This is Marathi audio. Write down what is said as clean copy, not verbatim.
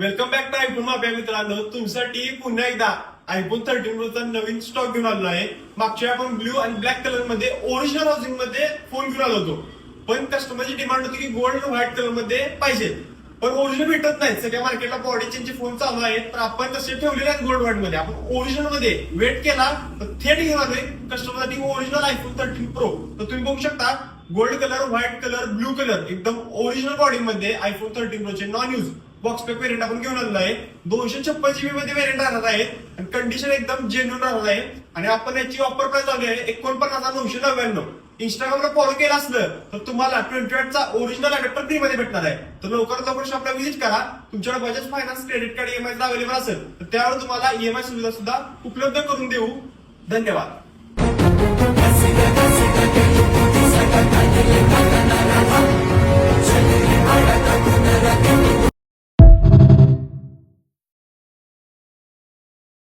Welcome back to iPhone mafia मित्रांनो. तुमच्यासाठी पुन्हा एकदा आयफोन 13 प्रोचा नवीन स्टॉक घेऊन आलो आहे. मागच्या आपण ब्ल्यू आणि ब्लॅक कलर मध्ये ओरिजिनल हाऊसिंग मध्ये फोन घेऊन आलो होतो, पण कस्टमरची डिमांड होती की गोल्ड आणि व्हाईट कलर मध्ये पाहिजे, पण ओरिजिनल भेटत नाही. सगळ्या मार्केटला बॉडी चेंजचे फोन चालू आहेत, तर आपण तसे ठेवलेले आहेत गोल्ड व्हाईट मध्ये. आपण ओरिजिनल मध्ये वेट केला तर थेट घेऊन आलोय कस्टमरसाठी ओरिजिनल आयफोन 13 प्रो. तर तुम्ही बघू शकता gold colour, white colour, blue colour एकदम ओरिजिनल बॉडी मध्ये आयफोन 13 प्रोचे non use box pack variant आपण घेऊन आलेलो आहे. 256 GB मध्ये वेरियंट राहणार आहे आणि कंडिशन एकदम जेन्युइन राहणार आहे. आणि आपण याची ऑफर प्राइस आली आहे 49,999. इंस्टाग्रामला फॉलो केलं असलं तर तुम्हाला 28 चा ओरिजिनल अडॅप्टर फ्री मध्ये भेटणार आहे. तर लवकरात लवकर शॉपला व्हिजिट करा. तुमच्याकडे Bajaj finance credit card EMI available असेल तर त्यावर तुम्हाला ईएमआय सुविधा सुद्धा उपलब्ध करून देऊ. धन्यवाद.